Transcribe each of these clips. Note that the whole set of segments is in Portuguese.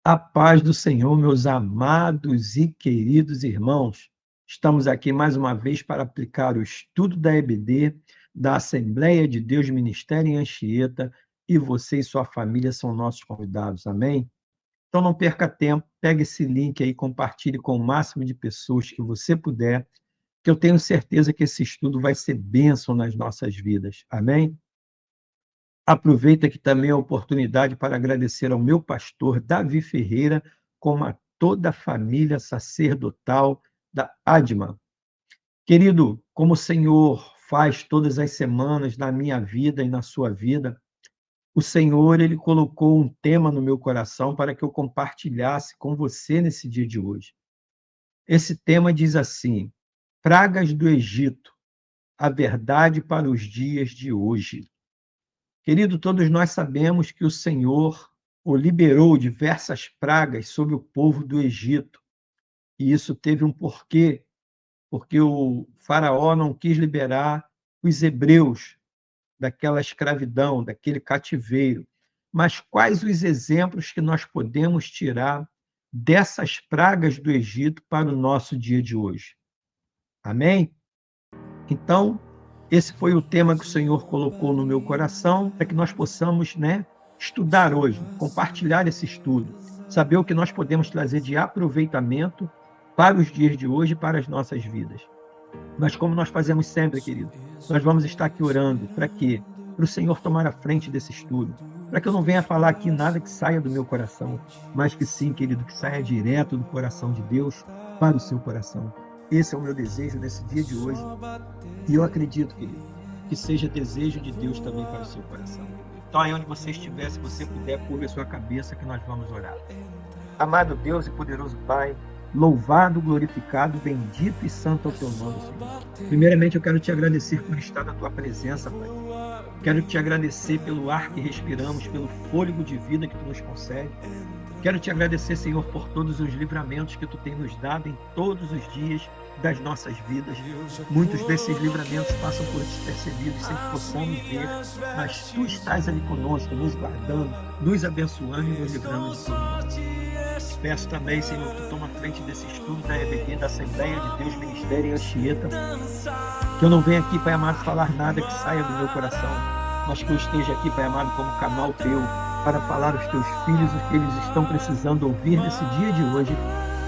A paz do Senhor, meus amados e queridos irmãos. Estamos aqui mais uma vez para aplicar o estudo da EBD, da Assembleia de Deus Ministério em Anchieta, e você e sua família são nossos convidados, amém? Então não perca tempo, pegue esse link aí, compartilhe com o máximo de pessoas que você puder, que eu tenho certeza que esse estudo vai ser bênção nas nossas vidas, amém? Aproveito aqui também a oportunidade para agradecer ao meu pastor Davi Ferreira, como a toda a família sacerdotal da ADMA. Querido, como o Senhor faz todas as semanas na minha vida e na sua vida, o Senhor ele colocou um tema no meu coração para que eu compartilhasse com você nesse dia de hoje. Esse tema diz assim: Pragas do Egito, a verdade para os dias de hoje. Querido, todos nós sabemos que o Senhor o liberou diversas pragas sobre o povo do Egito. E isso teve um porquê, porque o faraó não quis liberar os hebreus daquela escravidão, daquele cativeiro. Mas quais os exemplos que nós podemos tirar dessas pragas do Egito para o nosso dia de hoje? Amém? Então, esse foi o tema que o Senhor colocou no meu coração, para que nós possamos, estudar hoje, compartilhar esse estudo, saber o que nós podemos trazer de aproveitamento para os dias de hoje e para as nossas vidas. Mas como nós fazemos sempre, querido, nós vamos estar aqui orando para quê? Para o Senhor tomar a frente desse estudo, para que eu não venha falar aqui nada que saia do meu coração, mas que sim, querido, que saia direto do coração de Deus para o seu coração. Esse é o meu desejo nesse dia de hoje. E eu acredito, querido, que seja desejo de Deus também para o seu coração. Então, aí onde você estiver, se você puder, curva a sua cabeça que nós vamos orar. Amado Deus e poderoso Pai, louvado, glorificado, bendito e santo é o teu nome, Senhor. Primeiramente, eu quero te agradecer por estar na tua presença, Pai. Quero te agradecer pelo ar que respiramos, pelo fôlego de vida que tu nos concede. Quero te agradecer, Senhor, por todos os livramentos que tu tem nos dado em todos os dias das nossas vidas. Muitos desses livramentos passam por despercebidos sem que possamos ver, mas tu estás ali conosco, nos guardando, nos abençoando e nos livrando de todo mal. Peço também, Senhor, que tu toma frente desse estudo da EBD, da Assembleia de Deus Ministério em Anchieta, que eu não venha aqui, Pai amado, falar nada que saia do meu coração, mas que eu esteja aqui, Pai amado, como canal teu, para falar aos teus filhos o que eles estão precisando ouvir nesse dia de hoje.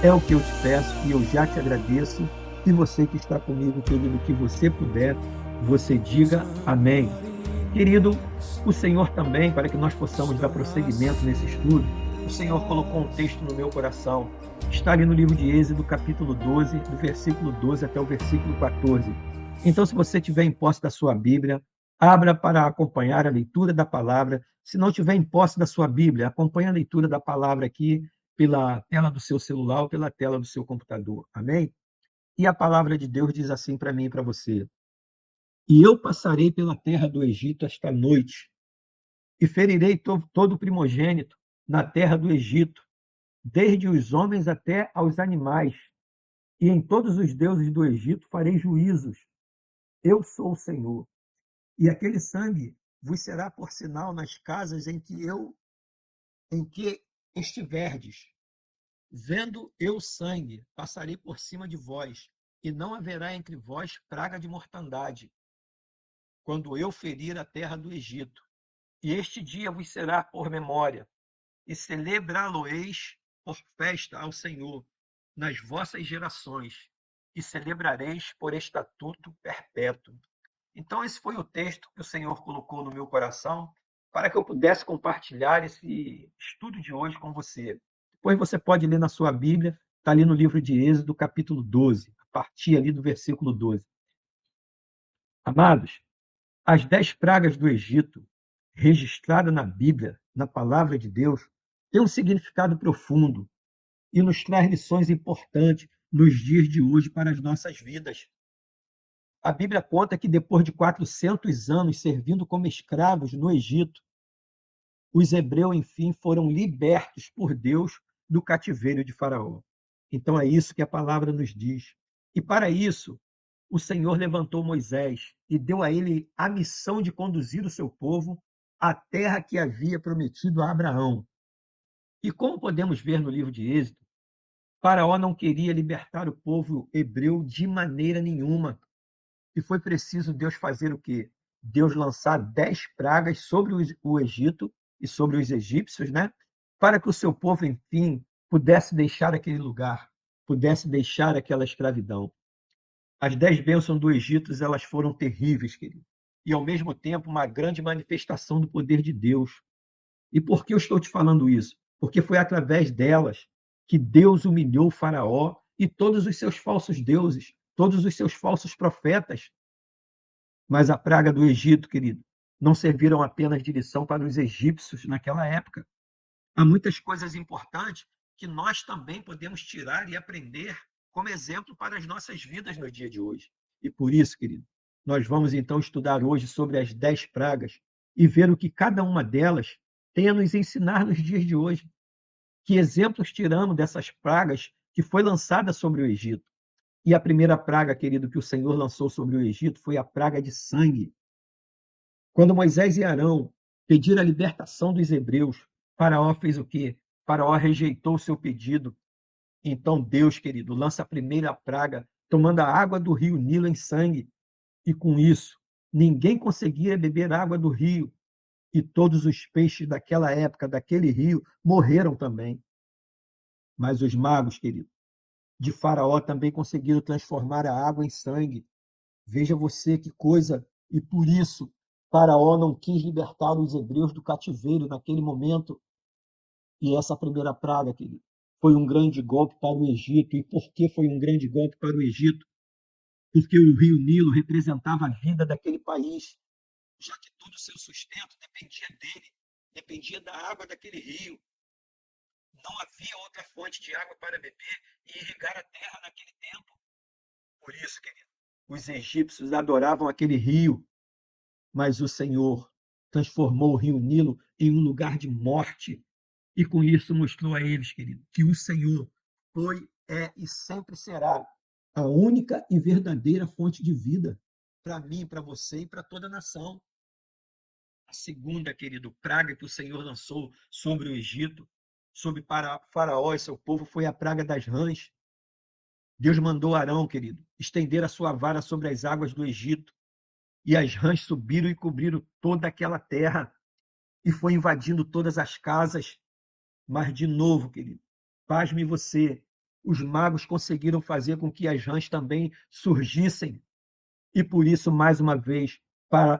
É o que eu te peço e eu já te agradeço. E você que está comigo, querido, que você puder, você diga amém. Querido, o Senhor também, para que nós possamos dar prosseguimento nesse estudo, o Senhor colocou um texto no meu coração. Está ali no livro de Êxodo, capítulo 12, do versículo 12 até o versículo 14. Então, se você tiver em posse da sua Bíblia, abra para acompanhar a leitura da palavra. Se não tiver em posse da sua Bíblia, acompanhe a leitura da palavra aqui pela tela do seu celular ou pela tela do seu computador. Amém? E a palavra de Deus diz assim para mim e para você: E eu passarei pela terra do Egito esta noite, e ferirei todo o primogênito na terra do Egito, desde os homens até aos animais, e em todos os deuses do Egito farei juízos. Eu sou o Senhor. E aquele sangue vos será por sinal nas casas em que estiverdes. Vendo eu sangue, passarei por cima de vós, e não haverá entre vós praga de mortandade, quando eu ferir a terra do Egito. E este dia vos será por memória, e celebrá-lo-eis por festa ao Senhor nas vossas gerações, e celebrareis por estatuto perpétuo. Então, esse foi o texto que o Senhor colocou no meu coração para que eu pudesse compartilhar esse estudo de hoje com você. Depois você pode ler na sua Bíblia, está ali no livro de Êxodo, capítulo 12, a partir ali do versículo 12. Amados, as 10 pragas do Egito, registradas na Bíblia, na palavra de Deus, têm um significado profundo e nos traz lições importantes nos dias de hoje para as nossas vidas. A Bíblia conta que depois de 400 anos servindo como escravos no Egito, os hebreus, enfim, foram libertos por Deus do cativeiro de Faraó. Então é isso que a palavra nos diz. E para isso, o Senhor levantou Moisés e deu a ele a missão de conduzir o seu povo à terra que havia prometido a Abraão. E como podemos ver no livro de Êxodo, Faraó não queria libertar o povo hebreu de maneira nenhuma. E foi preciso Deus fazer o quê? Deus lançar 10 pragas sobre o Egito e sobre os egípcios, né? Para que o seu povo, enfim, pudesse deixar aquele lugar, pudesse deixar aquela escravidão. As 10 bênçãos do Egito, elas foram terríveis, querido. E, ao mesmo tempo, uma grande manifestação do poder de Deus. E por que eu estou te falando isso? Porque foi através delas que Deus humilhou o Faraó e todos os seus falsos deuses, todos os seus falsos profetas. Mas a praga do Egito, querido, não serviram apenas de lição para os egípcios naquela época. Há muitas coisas importantes que nós também podemos tirar e aprender como exemplo para as nossas vidas no dia de hoje. E por isso, querido, nós vamos então estudar hoje sobre as 10 pragas e ver o que cada uma delas tem a nos ensinar nos dias de hoje. Que exemplos tiramos dessas pragas que foi lançada sobre o Egito? E a primeira praga, querido, que o Senhor lançou sobre o Egito foi a praga de sangue. Quando Moisés e Arão pediram a libertação dos hebreus, Faraó fez o quê? Faraó rejeitou o seu pedido. Então Deus, querido, lança a primeira praga, tomando a água do rio Nilo em sangue. E com isso, ninguém conseguia beber água do rio. E todos os peixes daquela época, daquele rio, morreram também. Mas os magos, querido, de Faraó também conseguiram transformar a água em sangue. Veja você que coisa, e por isso Faraó não quis libertar os hebreus do cativeiro naquele momento. E essa primeira praga, querido, foi um grande golpe para o Egito. E por que foi um grande golpe para o Egito? Porque o rio Nilo representava a vida daquele país, já que todo o seu sustento dependia dele, dependia da água daquele rio. Não havia outra fonte de água para beber e irrigar a terra naquele tempo. Por isso, querido, os egípcios adoravam aquele rio, mas o Senhor transformou o rio Nilo em um lugar de morte. E com isso mostrou a eles, querido, que o Senhor foi, é e sempre será a única e verdadeira fonte de vida para mim, para você e para toda a nação. A segunda, querido, praga que o Senhor lançou sobre o Egito, sobre Faraó e seu povo, foi a praga das rãs. Deus mandou Arão, querido, estender a sua vara sobre as águas do Egito, e as rãs subiram e cobriram toda aquela terra, e foi invadindo todas as casas. Mas, de novo, querido, pasme você, os magos conseguiram fazer com que as rãs também surgissem. E por isso, mais uma vez,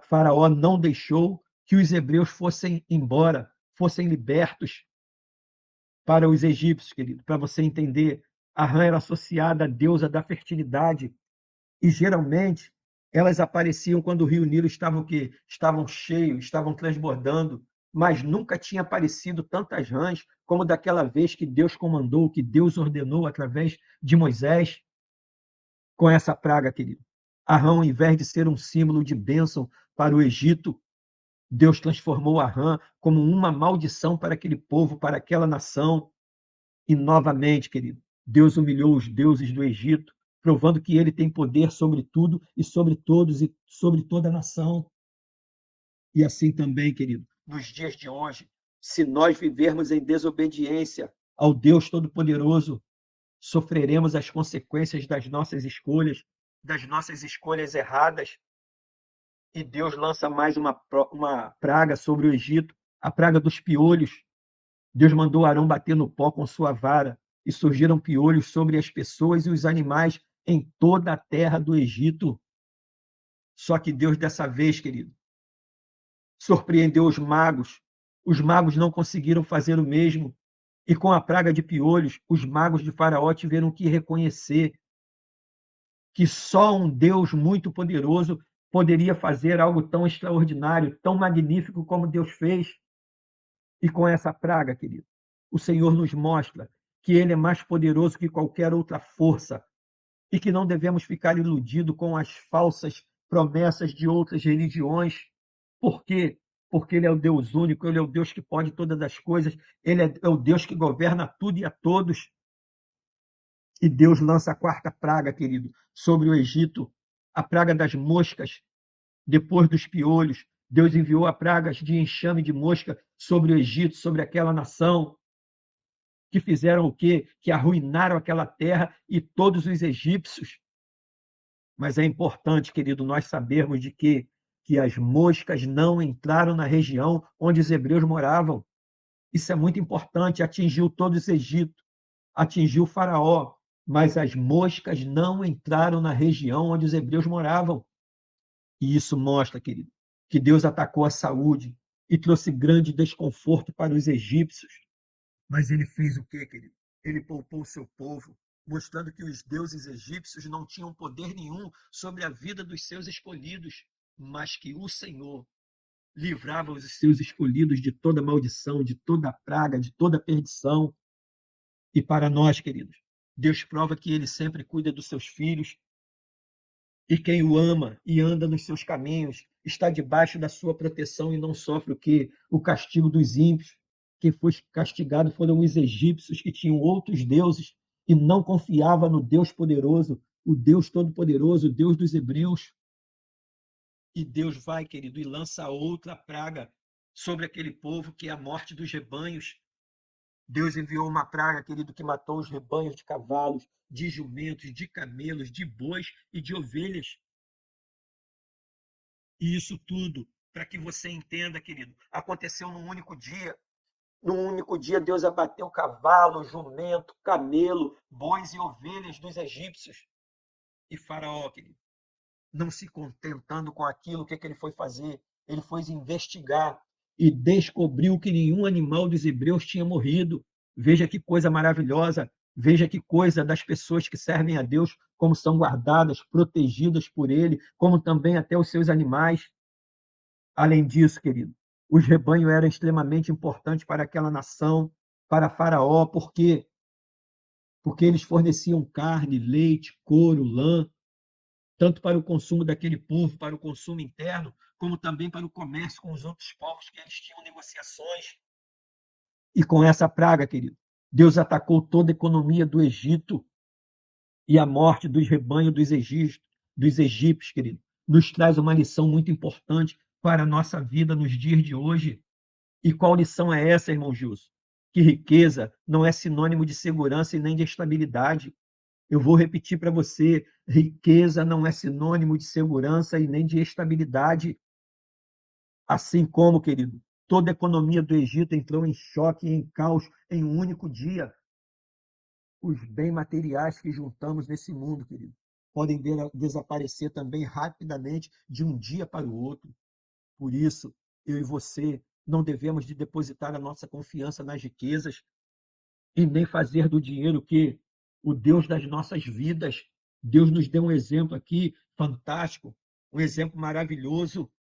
Faraó não deixou que os hebreus fossem embora, fossem libertos para os egípcios, querido. Para você entender, a rã era associada à deusa da fertilidade. E geralmente elas apareciam quando o rio Nilo estava o quê? Estavam cheios, estavam transbordando, mas nunca tinha aparecido tantas rãs como daquela vez que Deus comandou, que Deus ordenou através de Moisés com essa praga, querido. A rã, ao invés de ser um símbolo de bênção para o Egito, Deus transformou a rã como uma maldição para aquele povo, para aquela nação. E novamente, querido, Deus humilhou os deuses do Egito, provando que ele tem poder sobre tudo e sobre todos e sobre toda a nação. E assim também, querido, nos dias de hoje, se nós vivermos em desobediência ao Deus Todo-Poderoso, sofreremos as consequências das nossas escolhas erradas. E Deus lança mais uma praga sobre o Egito, a praga dos piolhos. Deus mandou Arão bater no pó com sua vara, e surgiram piolhos sobre as pessoas e os animais em toda a terra do Egito. Só que Deus, dessa vez, querido, surpreendeu os magos. Os magos não conseguiram fazer o mesmo. E com a praga de piolhos, os magos de Faraó tiveram que reconhecer que só um Deus muito poderoso poderia fazer algo tão extraordinário, tão magnífico como Deus fez. E com essa praga, querido, o Senhor nos mostra que Ele é mais poderoso que qualquer outra força e que não devemos ficar iludidos com as falsas promessas de outras religiões. Por quê? Porque Ele é o Deus único, Ele é o Deus que pode todas as coisas, Ele é o Deus que governa tudo e a todos. E Deus lança a quarta praga, querido, sobre o Egito, a praga das moscas. Depois dos piolhos, Deus enviou a pragas de enxame de mosca sobre o Egito, sobre aquela nação. que fizeram o quê? Que arruinaram aquela terra e todos os egípcios. Mas é importante, querido, nós sabermos de que as moscas não entraram na região onde os hebreus moravam. Isso é muito importante, atingiu todo o Egito, atingiu o faraó, mas as moscas não entraram na região onde os hebreus moravam. E isso mostra, querido, que Deus atacou a saúde e trouxe grande desconforto para os egípcios. Mas ele fez o quê, querido? Ele poupou o seu povo, mostrando que os deuses egípcios não tinham poder nenhum sobre a vida dos seus escolhidos, mas que o Senhor livrava os seus escolhidos de toda maldição, de toda praga, de toda perdição. E para nós, queridos, Deus prova que ele sempre cuida dos seus filhos, e quem o ama e anda nos seus caminhos está debaixo da sua proteção e não sofre o quê? O castigo dos ímpios. Quem foi castigado foram os egípcios, que tinham outros deuses e não confiava no Deus poderoso, o Deus todo-poderoso, o Deus dos hebreus. E Deus vai, querido, e lança outra praga sobre aquele povo, que é a morte dos rebanhos. Deus enviou uma praga, querido, que matou os rebanhos de cavalos, de jumentos, de camelos, de bois e de ovelhas. E isso tudo, para que você entenda, querido, aconteceu num único dia. Num único dia, Deus abateu cavalo, jumento, camelo, bois e ovelhas dos egípcios. E Faraó, querido, não se contentando com aquilo, o que ele foi fazer? Ele foi investigar e descobriu que nenhum animal dos hebreus tinha morrido. Veja que coisa maravilhosa, veja que coisa das pessoas que servem a Deus, como são guardadas, protegidas por Ele, como também até os seus animais. Além disso, querido, os rebanhos eram extremamente importantes para aquela nação, para Faraó, porque eles forneciam carne, leite, couro, lã, tanto para o consumo daquele povo, para o consumo interno, como também para o comércio com os outros povos, que eles tinham negociações. E com essa praga, querido, Deus atacou toda a economia do Egito, e a morte dos rebanhos dos egípcios, querido, nos traz uma lição muito importante para a nossa vida nos dias de hoje. E qual lição é essa, irmão Gilson? Que riqueza não é sinônimo de segurança e nem de estabilidade. Eu vou repetir para você: riqueza não é sinônimo de segurança e nem de estabilidade. Assim como, querido, toda a economia do Egito entrou em choque e em caos em um único dia. Os bens materiais que juntamos nesse mundo, querido, podem desaparecer também rapidamente de um dia para o outro. Por isso, eu e você não devemos de depositar a nossa confiança nas riquezas e nem fazer do dinheiro que o Deus das nossas vidas. Deus nos deu um exemplo aqui fantástico, um exemplo maravilhoso.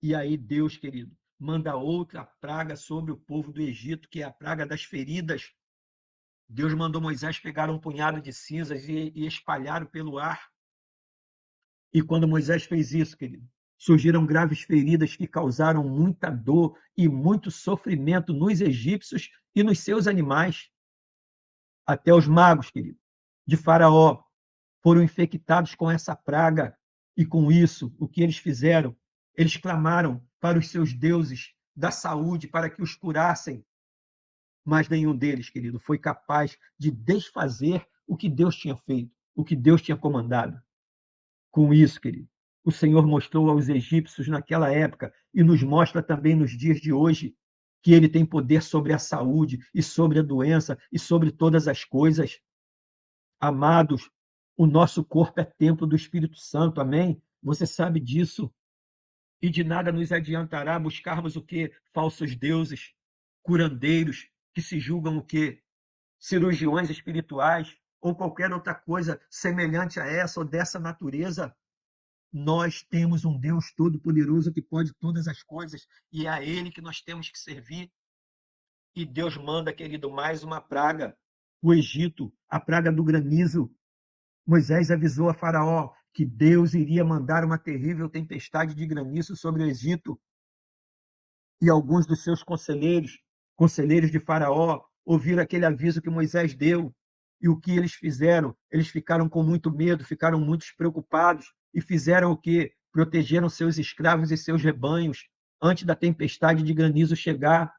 E aí Deus, querido, manda outra praga sobre o povo do Egito, que é a praga das feridas. Deus mandou Moisés pegar um punhado de cinzas e espalhar pelo ar. E quando Moisés fez isso, querido, surgiram graves feridas que causaram muita dor e muito sofrimento nos egípcios e nos seus animais. Até os magos, querido, de Faraó, foram infectados com essa praga. E com isso, o que eles fizeram? Eles clamaram para os seus deuses da saúde para que os curassem. Mas nenhum deles, querido, foi capaz de desfazer o que Deus tinha feito, o que Deus tinha comandado. Com isso, querido, o Senhor mostrou aos egípcios naquela época e nos mostra também nos dias de hoje que ele tem poder sobre a saúde e sobre a doença e sobre todas as coisas. Amados, o nosso corpo é templo do Espírito Santo, amém? Você sabe disso. E de nada nos adiantará buscarmos o quê? Falsos deuses, curandeiros, que se julgam o quê? Cirurgiões espirituais, ou qualquer outra coisa semelhante a essa ou dessa natureza. Nós temos um Deus todo-poderoso que pode todas as coisas, e é a Ele que nós temos que servir. E Deus manda, querido, mais uma praga, o Egito, a praga do granizo. Moisés avisou a Faraó que Deus iria mandar uma terrível tempestade de granizo sobre o Egito. E alguns dos seus conselheiros de Faraó, ouviram aquele aviso que Moisés deu. E o que eles fizeram? Eles ficaram com muito medo, ficaram muito preocupados e fizeram o quê? Protegeram seus escravos e seus rebanhos antes da tempestade de granizo chegar,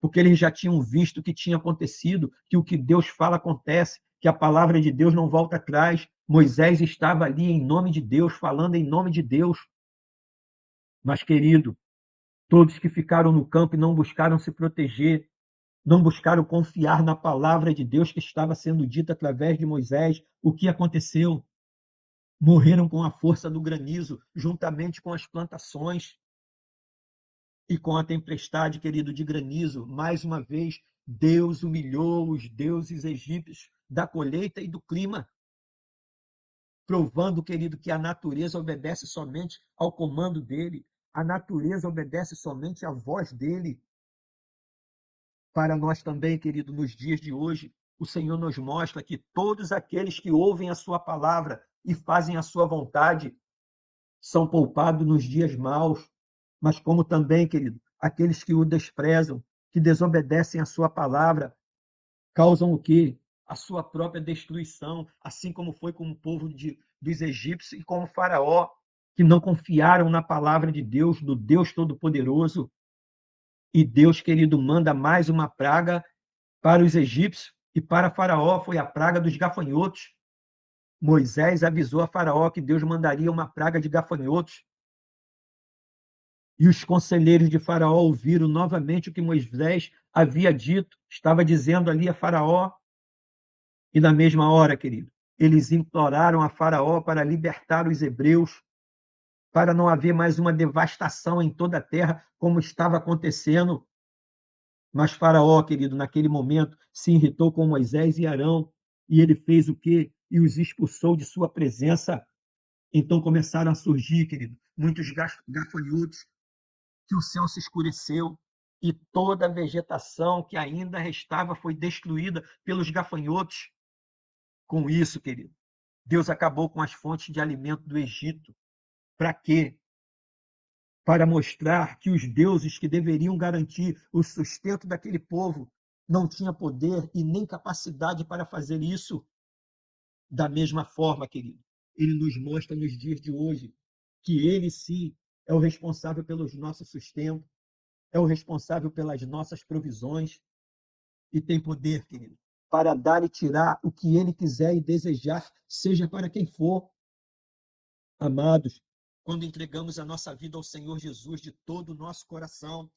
porque eles já tinham visto o que tinha acontecido, que o que Deus fala acontece, que a palavra de Deus não volta atrás. Moisés estava ali em nome de Deus, falando em nome de Deus. Mas, querido, todos que ficaram no campo e não buscaram se proteger, não buscaram confiar na palavra de Deus que estava sendo dita através de Moisés, o que aconteceu? Morreram com a força do granizo, juntamente com as plantações e com a tempestade, querido, de granizo. Mais uma vez, Deus humilhou os deuses egípcios da colheita e do clima, provando, querido, que a natureza obedece somente ao comando dele, a natureza obedece somente à voz dele. Para nós também, querido, nos dias de hoje, o Senhor nos mostra que todos aqueles que ouvem a sua palavra e fazem a sua vontade são poupados nos dias maus, mas como também, querido, aqueles que o desprezam, que desobedecem a sua palavra, causam o quê? A sua própria destruição, assim como foi com o povo dos egípcios e com o faraó, que não confiaram na palavra de Deus, do Deus Todo-Poderoso. E Deus, querido, manda mais uma praga para os egípcios e para Faraó, foi a praga dos gafanhotos. Moisés avisou a Faraó que Deus mandaria uma praga de gafanhotos. E os conselheiros de Faraó ouviram novamente o que Moisés havia dito, estava dizendo ali a Faraó. E na mesma hora, querido, eles imploraram a Faraó para libertar os hebreus, para não haver mais uma devastação em toda a terra, como estava acontecendo. Mas Faraó, querido, naquele momento se irritou com Moisés e Arão, e ele fez o quê? E os expulsou de sua presença. Então começaram a surgir, querido, muitos gafanhotos, que o céu se escureceu e toda a vegetação que ainda restava foi destruída pelos gafanhotos. Com isso, querido, Deus acabou com as fontes de alimento do Egito. Para quê? Para mostrar que os deuses que deveriam garantir o sustento daquele povo não tinham poder e nem capacidade para fazer isso. Da mesma forma, querido, ele nos mostra nos dias de hoje que ele sim é o responsável pelos nossos sustentos, é o responsável pelas nossas provisões e tem poder, querido, para dar e tirar o que ele quiser e desejar, seja para quem for. Amados, quando entregamos a nossa vida ao Senhor Jesus de todo o nosso coração,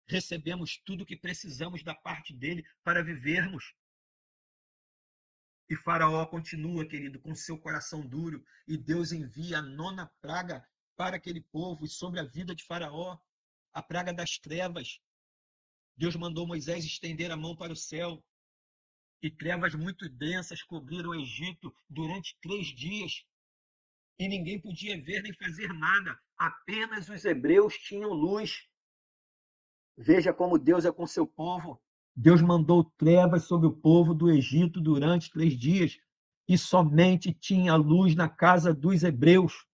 recebemos tudo o que precisamos da parte dele para vivermos. E Faraó continua, querido, com seu coração duro, e Deus envia a nona praga para aquele povo e sobre a vida de Faraó, a praga das trevas. Deus mandou Moisés estender a mão para o céu, e trevas muito densas cobriram o Egito durante 3 dias, e ninguém podia ver nem fazer nada, apenas os hebreus tinham luz. Veja como Deus é com seu povo. Deus mandou trevas sobre o povo do Egito durante 3 dias e somente tinha luz na casa dos hebreus.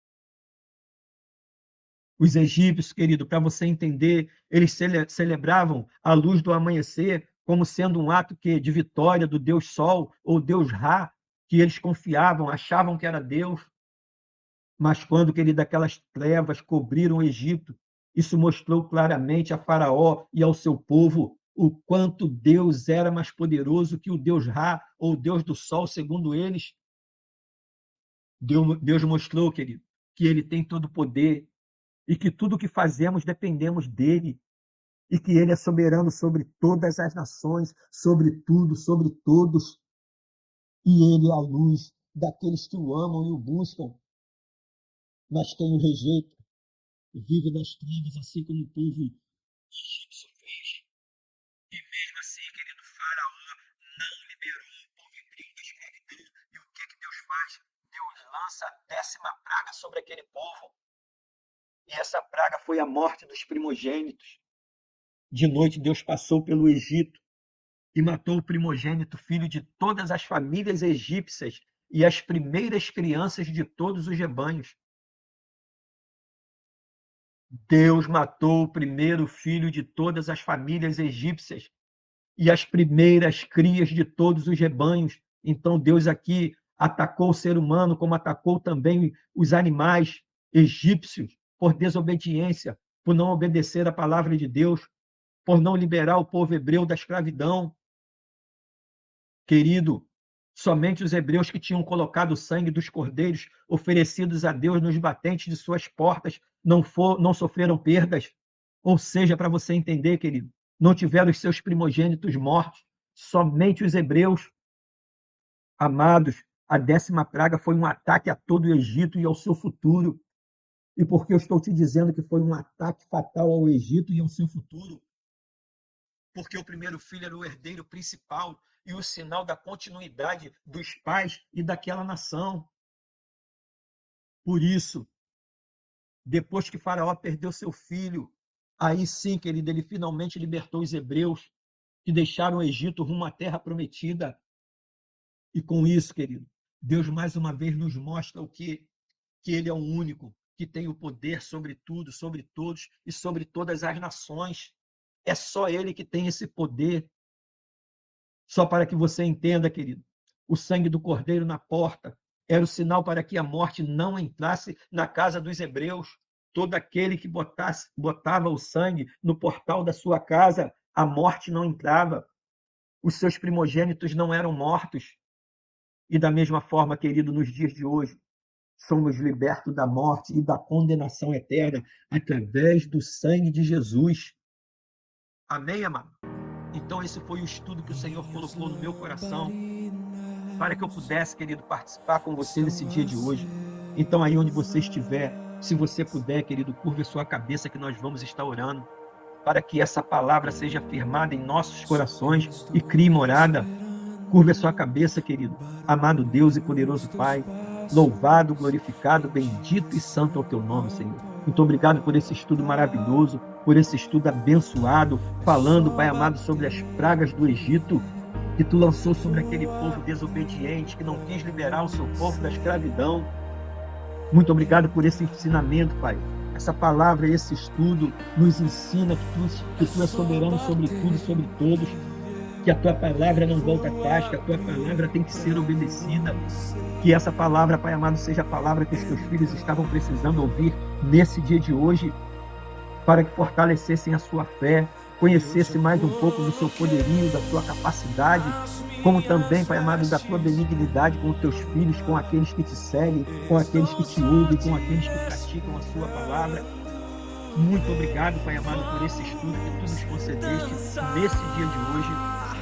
Os egípcios, querido, para você entender, eles celebravam a luz do amanhecer como sendo um ato de vitória do Deus Sol ou Deus Ra, que eles confiavam, achavam que era Deus. Mas quando, querido, aquelas trevas cobriram o Egito, isso mostrou claramente a Faraó e ao seu povo o quanto Deus era mais poderoso que o Deus Ra, ou Deus do Sol, segundo eles. Deus mostrou, querido, que ele tem todo o poder e que tudo o que fazemos dependemos dele e que ele é soberano sobre todas as nações, sobre tudo, sobre todos. E ele é a luz daqueles que o amam e o buscam, mas quem o rejeita vive nas trevas, assim como o povo egípcio fez. E mesmo assim, querido, Faraó não liberou o povo hebreu da escravidão. E o que Deus faz? Deus lança a 10ª praga sobre aquele povo. E essa praga foi a morte dos primogênitos. De noite, Deus passou pelo Egito e matou o primogênito, filho de todas as famílias egípcias e as primeiras crianças de todos os rebanhos. Deus matou o primeiro filho de todas as famílias egípcias e as primeiras crias de todos os rebanhos. Então Deus aqui atacou o ser humano, como atacou também os animais egípcios, por desobediência, por não obedecer a palavra de Deus. por não liberar o povo hebreu da escravidão. Querido, somente os hebreus que tinham colocado o sangue dos cordeiros oferecidos a Deus nos batentes de suas portas não sofreram perdas. Ou seja, para você entender, querido, não tiveram os seus primogênitos mortos, somente os hebreus. Amados, a 10ª praga foi um ataque a todo o Egito e ao seu futuro. E por que eu estou te dizendo que foi um ataque fatal ao Egito e ao seu futuro? Porque o primeiro filho era o herdeiro principal e o sinal da continuidade dos pais e daquela nação. Por isso, depois que Faraó perdeu seu filho, aí sim, querido, ele finalmente libertou os hebreus que deixaram o Egito rumo à terra prometida. E com isso, querido, Deus mais uma vez nos mostra o que ele é o único que tem o poder sobre tudo, sobre todos e sobre todas as nações. É só ele que tem esse poder. Só para que você entenda, querido, o sangue do cordeiro na porta era o sinal para que a morte não entrasse na casa dos hebreus. Todo aquele que botava o sangue no portal da sua casa, a morte não entrava. Os seus primogênitos não eram mortos. E da mesma forma, querido, nos dias de hoje, somos libertos da morte e da condenação eterna através do sangue de Jesus. Amém, amado? Então esse foi o estudo que o Senhor colocou no meu coração para que eu pudesse, querido, participar com você nesse dia de hoje. Então aí onde você estiver, se você puder, querido, curve a sua cabeça que nós vamos estar orando para que essa palavra seja firmada em nossos corações e crie morada. Curve a sua cabeça, querido. Amado Deus e poderoso Pai, louvado, glorificado, bendito e santo é o teu nome, Senhor. Muito obrigado por esse estudo maravilhoso, por esse estudo abençoado, falando, Pai amado, sobre as pragas do Egito, que tu lançou sobre aquele povo desobediente, que não quis liberar o seu povo da escravidão. Muito obrigado por esse ensinamento, Pai. Essa palavra, esse estudo nos ensina que tu és soberano sobre tudo e sobre todos, que a tua palavra não volta atrás, que a tua palavra tem que ser obedecida. Que essa palavra, Pai amado, seja a palavra que os teus filhos estavam precisando ouvir nesse dia de hoje, para que fortalecessem a sua fé, conhecessem mais um pouco do seu poderio, da sua capacidade, como também, Pai amado, da tua benignidade com os teus filhos, com aqueles que te seguem, com aqueles que te ouvem, com aqueles que praticam a sua palavra. Muito obrigado, Pai amado, por esse estudo que tu nos concedeste nesse dia de hoje.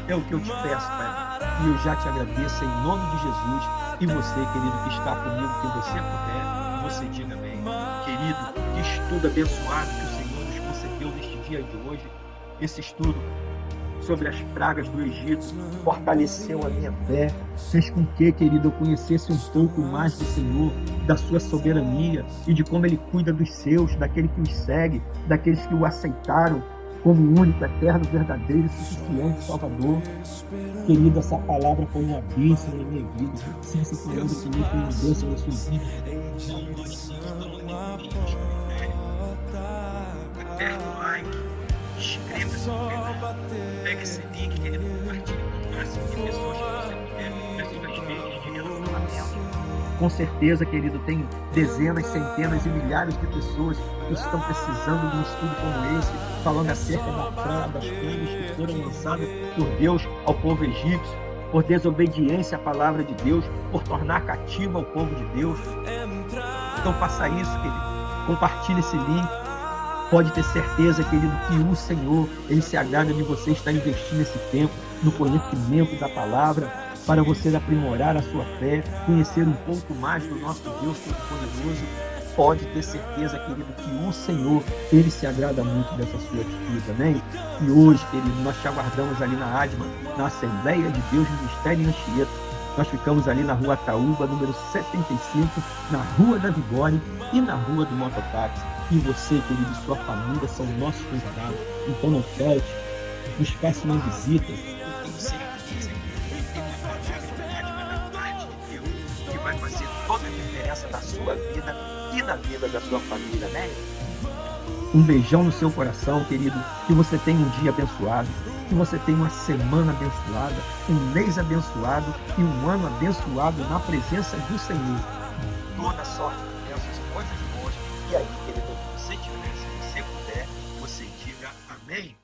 É o que eu te peço, Pai. E eu já te agradeço em nome de Jesus. E você, querido, que está comigo, que você puder, você diga amém. Querido, que estudo abençoado que o Senhor nos concedeu neste dia de hoje. Esse estudo sobre as pragas do Egito fortaleceu a minha fé, fez com que, querido, eu conhecesse um pouco mais do Senhor, da sua soberania e de como Ele cuida dos seus, daquele que os segue, daqueles que o aceitaram como único, eterno, verdadeiro, suficiente Salvador. Querido, essa palavra foi uma bênção na minha vida. Se essa palavra também foi uma bênção na sua vida, não glorifique pelo nome aperta o like, inscreva-se no canal, pega esse link, querido, compartilhe com o máximo de pessoas que você puder, pessoas verdes de relacionamento. Com certeza, querido, tem dezenas, centenas e milhares de pessoas que estão precisando de um estudo como esse, falando acerca das pragas que foram lançadas por Deus ao povo egípcio, por desobediência à palavra de Deus, por tornar cativo ao povo de Deus. Então faça isso, querido. Compartilhe esse link. Pode ter certeza, querido, que o Senhor, Ele se agrada de você estar investindo esse tempo no conhecimento da palavra, para você aprimorar a sua fé, conhecer um pouco mais do nosso Deus Todo-Poderoso. Pode ter certeza, querido, que o Senhor, Ele se agrada muito dessa sua atitude, amém? E hoje, querido, nós te aguardamos ali na ADMA, na Assembleia de Deus Ministério em Anchieta. Nós ficamos ali na Rua Ataúba, número 75, na Rua da Vigore e na Rua do Mototáxi. E você, querido, e sua família são nossos convidados. Então não falte, nos faça uma visita. Eu tenho certeza que tem uma palavra da parte de Deus que vai fazer toda a diferença na sua vida e na vida da sua família, né? Um beijão no seu coração, querido. Que você tenha um dia abençoado, que você tenha uma semana abençoada, um mês abençoado e um ano abençoado na presença do Senhor. Toda sorte de bênçãos e coisas boas. E aí, querido, se você tiver, se você puder, você diga amém.